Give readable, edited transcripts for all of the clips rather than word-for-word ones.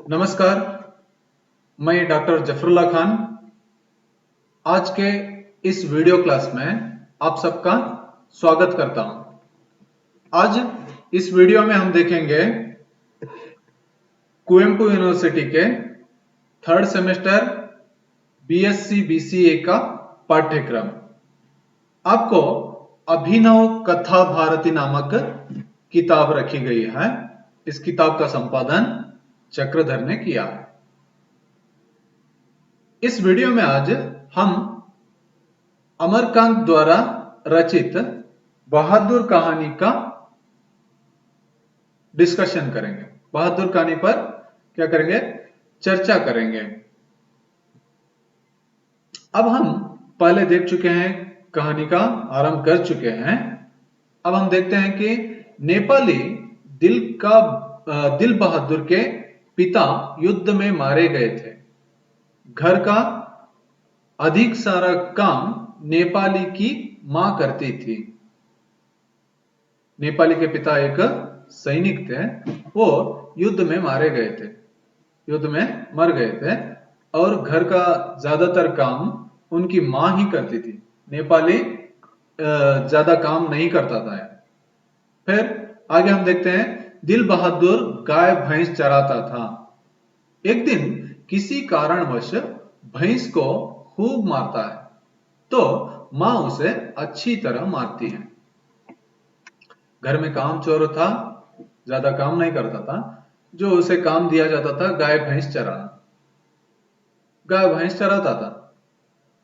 नमस्कार। मैं डॉक्टर जफरुल्ला खान आज के इस वीडियो क्लास में आप सबका स्वागत करता हूं। आज इस वीडियो में हम देखेंगे कुवेंपु यूनिवर्सिटी के थर्ड सेमेस्टर बीएससी बीसीए का पाठ्यक्रम। आपको अभिनव कथा भारती नामक किताब रखी गई है। इस किताब का संपादन चक्रधर ने किया है। इस वीडियो में आज हम अमरकांत द्वारा रचित बहादुर कहानी का डिस्कशन करेंगे। बहादुर कहानी पर क्या करेंगे? चर्चा करेंगे। अब हम पहले देख चुके हैं, कहानी का आरंभ कर चुके हैं। अब हम देखते हैं कि नेपाली दिल बहादुर के पिता युद्ध में मारे गए थे। घर का अधिक सारा काम नेपाली की मां करती थी। नेपाली के पिता एक सैनिक थे, वो युद्ध में मारे गए थे, युद्ध में मर गए थे और घर का ज्यादातर काम उनकी मां ही करती थी। नेपाली ज्यादा काम नहीं करता था। फिर आगे हम देखते हैं, दिल बहादुर गाय भैंस चराता था। एक दिन किसी कारणवश भैंस को खूब मारता है तो मां उसे अच्छी तरह मारती है। घर में काम चोर था, ज्यादा काम नहीं करता था। जो उसे काम दिया जाता था गाय भैंस चराना, गाय भैंस चराता था।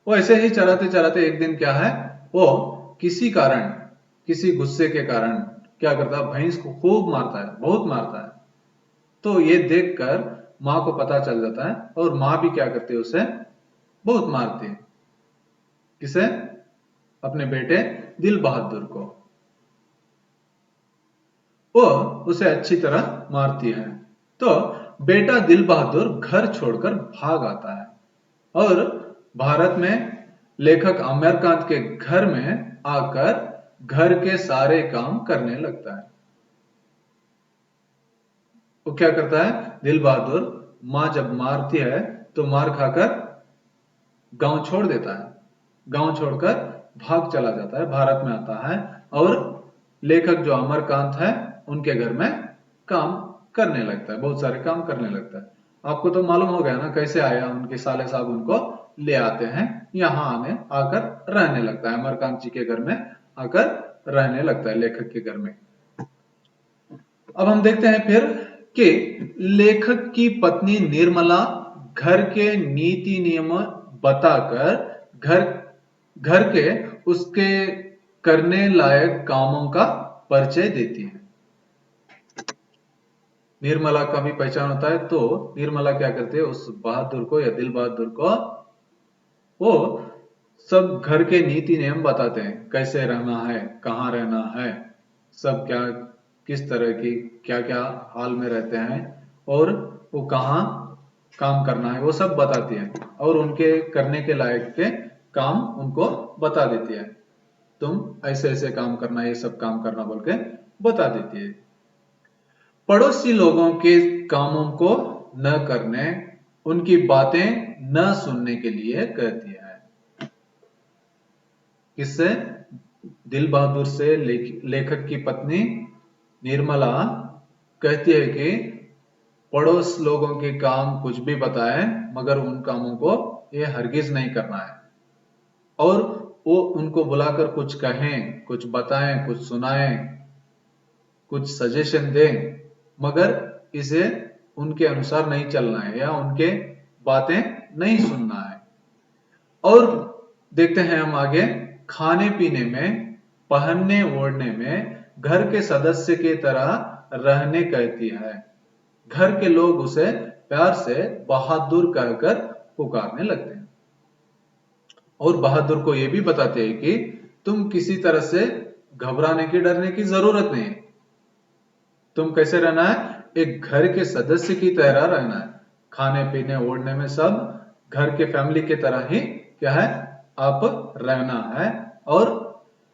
वो ऐसे ही चराते चराते एक दिन क्या है, वो किसी कारण, किसी गुस्से के कारण क्या करता है, भैंस को खूब मारता है, बहुत मारता है। तो ये देखकर मां को पता चल जाता है और मां भी क्या करती है, उसे बहुत मारती है। किसे? अपने बेटे दिल बहादुर को। वो उसे अच्छी तरह मारती है। तो बेटा दिल बहादुर घर छोड़कर भाग आता है और भारत में लेखक अमरकांत के घर में आकर घर के सारे काम करने लगता है। वो क्या करता है, दिल बहादुर मां जब मारती है तो मार खाकर गांव छोड़ देता है। गांव छोड़कर भाग चला जाता है, भारत में आता है और लेखक जो अमरकांत है उनके घर में काम करने लगता है, बहुत सारे काम करने लगता है। आपको तो मालूम हो गया ना कैसे आया, उनके साले साहब उनको ले आते हैं, यहां आकर रहने लगता है। अमरकांत जी के घर में आकर रहने लगता है, लेखक के घर में। अब हम देखते हैं फिर कि लेखक की पत्नी निर्मला घर के नीति नियम बताकर घर के उसके करने लायक कामों का परिचय देती है। निर्मला का भी पहचान होता है, तो निर्मला क्या करती है, उस बहादुर को या दिल बहादुर को वो सब घर के नीति नियम बताते हैं, कैसे रहना है, कहाँ रहना है, सब क्या किस तरह की क्या क्या हाल में रहते हैं और वो कहाँ काम करना है, वो सब बताती है और उनके करने के लायक के काम उनको बता देती है। तुम ऐसे ऐसे काम करना, ये सब काम करना बोल के बता देती है। पड़ोसी लोगों के कामों को न करने, उनकी बातें न सुनने के लिए कहती है। किससे? दिल बहादुर से लेखक की पत्नी निर्मला कहती है कि पड़ोस लोगों के काम कुछ भी बताएं मगर उन कामों को ये हरगिज नहीं करना है। और वो उनको बुलाकर कुछ कहें, कुछ बताएं, कुछ सुनाएं, कुछ सजेशन दें, मगर इसे उनके अनुसार नहीं चलना है या उनके बातें नहीं सुनना है। और देखते हैं हम आगे, खाने पीने में, पहनने ओढ़ने में घर के सदस्य की तरह रहने कहती है। घर के लोग उसे प्यार से बहादुर कहकर पुकारने लगते हैं और बहादुर को यह भी बताते हैं कि तुम किसी तरह से घबराने की, डरने की जरूरत नहीं है। तुम कैसे रहना है, एक घर के सदस्य की तरह रहना है। खाने पीने ओढ़ने में सब घर के फैमिली की तरह ही क्या है, आप रहना है। और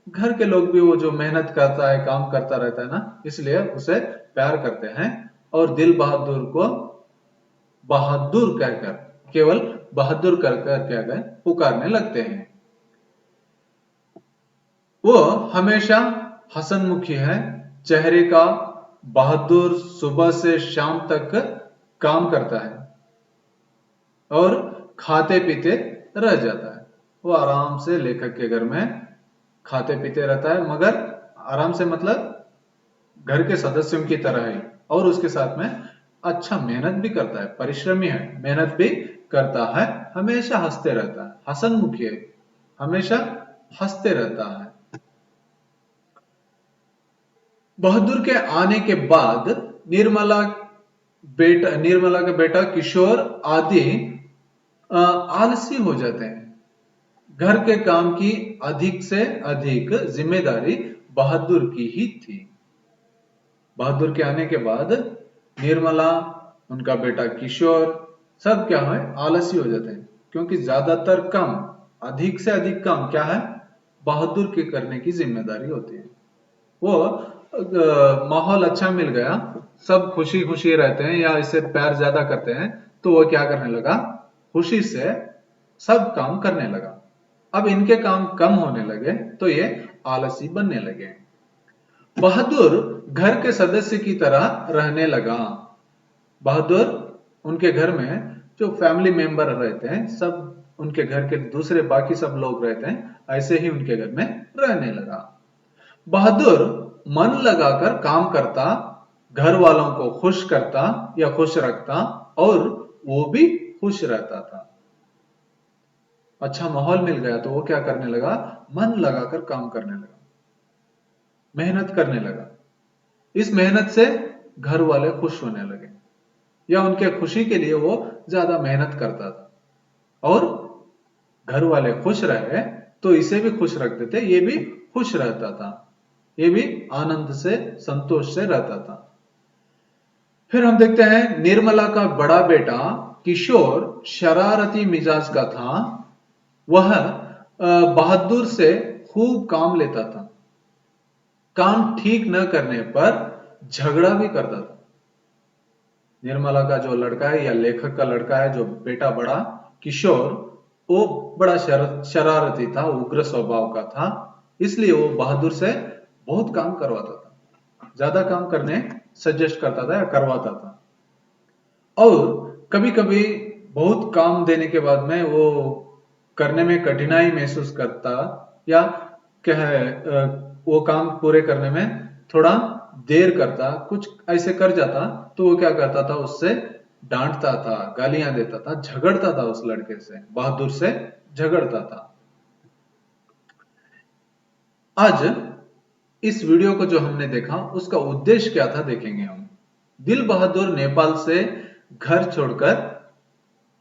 घर के लोग भी, वो जो मेहनत करता है, काम करता रहता है ना, इसलिए उसे प्यार करते हैं। और दिल बहादुर को बहादुर कहकर, केवल बहादुर कहकर क्या गए पुकारने लगते हैं। वो हमेशा हसनमुखी है, चेहरे का बहादुर, सुबह से शाम तक काम करता है और खाते पीते रह जाता है। वो आराम से लेखक के घर में खाते पीते रहता है, मगर आराम से मतलब घर के सदस्यों की तरह ही, और उसके साथ में अच्छा मेहनत भी करता है, परिश्रमी है, मेहनत भी करता है, हमेशा हंसते रहता है, हसनमुखी है, हमेशा हंसते रहता है। बहादुर के आने के बाद निर्मला का बेटा किशोर आदि आलसी हो जाते हैं। घर के काम की अधिक से अधिक जिम्मेदारी बहादुर की ही थी। बहादुर के आने के बाद निर्मला, उनका बेटा किशोर, सब क्या है आलसी हो जाते हैं, क्योंकि ज्यादातर काम, अधिक से अधिक काम क्या है बहादुर के करने की जिम्मेदारी होती है। वो माहौल अच्छा मिल गया, सब खुशी खुशी रहते हैं या इससे प्यार ज्यादा करते हैं, तो वो क्या करने लगा, खुशी से सब काम करने लगा। अब इनके काम कम होने लगे तो ये आलसी बनने लगे। बहादुर घर के सदस्य की तरह रहने लगा। बहादुर उनके घर में जो फैमिली मेंबर रहते हैं, सब उनके घर के दूसरे बाकी सब लोग रहते हैं, ऐसे ही उनके घर में रहने लगा। बहादुर मन लगाकर काम करता, घर वालों को खुश करता या खुश रखता, और वो भी खुश रहता था। अच्छा माहौल मिल गया तो वो क्या करने लगा, मन लगाकर काम करने लगा, मेहनत करने लगा। इस मेहनत से घर वाले खुश होने लगे, या उनके खुशी के लिए वो ज्यादा मेहनत करता था, और घर वाले खुश रहे तो इसे भी खुश रख देते, ये भी खुश रहता था, ये भी आनंद से संतोष से रहता था। फिर हम देखते हैं निर्मला का बड़ा बेटा किशोर शरारती मिजाज का था। वह बहादुर से खूब काम लेता था, काम ठीक न करने पर झगड़ा भी करता था। निर्मला का जो लड़का है या लेखक का लड़का है, जो बेटा बड़ा किशोर, वो बड़ा शरारती था, उग्र स्वभाव का था, इसलिए वो बहादुर से बहुत काम करवाता था, ज्यादा काम करने सजेस्ट करता था या करवाता था। और कभी कभी बहुत काम देने के बाद में वो करने में कठिनाई महसूस करता, या क्या है वो काम पूरे करने में थोड़ा देर करता, कुछ ऐसे कर जाता, तो वो क्या करता था, उससे डांटता था, गालियां देता था, झगड़ता था, उस लड़के से, बहादुर से झगड़ता था। आज इस वीडियो को जो हमने देखा उसका उद्देश्य क्या था देखेंगे हम। दिल बहादुर नेपाल से घर छोड़कर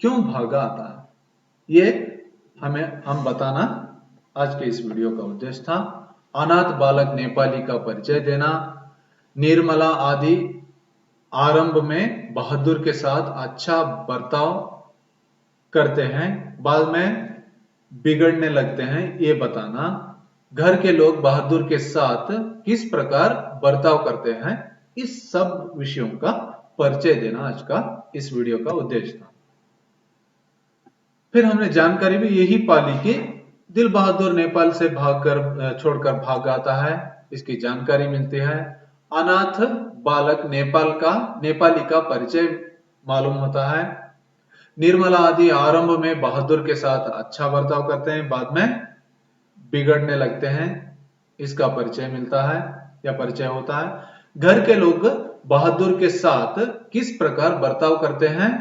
क्यों भागा आता है, ये हम बताना आज के इस वीडियो का उद्देश्य था। अनाथ बालक नेपाली का परिचय देना, निर्मला आदि आरंभ में बहादुर के साथ अच्छा बर्ताव करते हैं, बाद में बिगड़ने लगते हैं, ये बताना, घर के लोग बहादुर के साथ किस प्रकार बर्ताव करते हैं, इस सब विषयों का परिचय देना आज का इस वीडियो का उद्देश्य था। फिर हमने जानकारी भी यही पाली कि दिल बहादुर नेपाल से भागकर छोड़कर भाग आता है, इसकी जानकारी मिलती है। अनाथ बालक नेपाली का परिचय मालूम होता है। निर्मला आदि आरंभ में बहादुर के साथ अच्छा बर्ताव करते हैं, बाद में बिगड़ने लगते हैं, इसका परिचय मिलता है या परिचय होता है। घर के लोग बहादुर के साथ किस प्रकार बर्ताव करते हैं,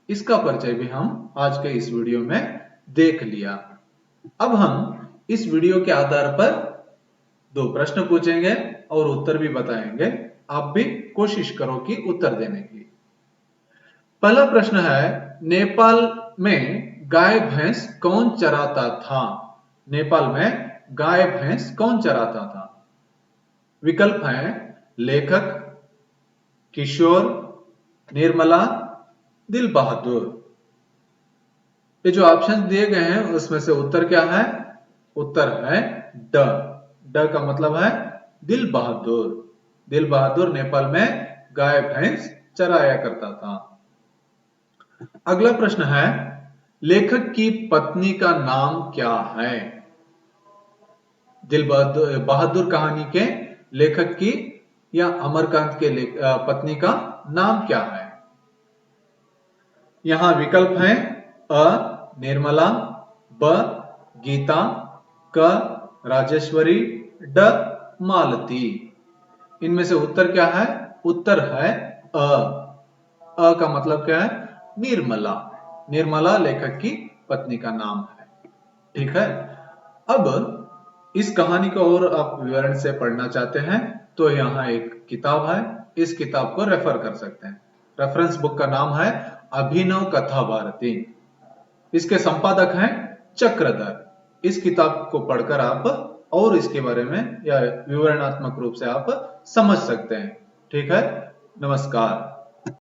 इसका परिचय भी हम आज के इस वीडियो में देख लिया। अब हम इस वीडियो के आधार पर 2 प्रश्न पूछेंगे और उत्तर भी बताएंगे। आप भी कोशिश करो कि उत्तर देने की। पहला प्रश्न है, नेपाल में गाय भैंस कौन चराता था? नेपाल में गाय भैंस कौन चराता था? विकल्प है लेखक, किशोर, निर्मला, दिल बहादुर। ये जो ऑप्शन दिए गए हैं उसमें से उत्तर क्या है? उत्तर है ड। ड का मतलब है दिल बहादुर। दिल बहादुर नेपाल में गाय भैंस चराया करता था। अगला प्रश्न है, लेखक की पत्नी का नाम क्या है? दिल बहादुर कहानी के लेखक की या अमरकांत के पत्नी का नाम क्या है? यहां विकल्प है, अ निर्मला, ब गीता, क राजेश्वरी, ड मालती। इनमें से उत्तर क्या है? उत्तर है अ। अ का मतलब क्या है? निर्मला। निर्मला लेखक की पत्नी का नाम है। ठीक है। अब इस कहानी को और आप विवरण से पढ़ना चाहते हैं तो यहाँ एक किताब है, इस किताब को रेफर कर सकते हैं। रेफरेंस बुक का नाम है अभिनव कथा भारती। इसके संपादक हैं चक्रधर। इस किताब को पढ़कर आप और इसके बारे में या विवरणात्मक रूप से आप समझ सकते हैं। ठीक है। नमस्कार।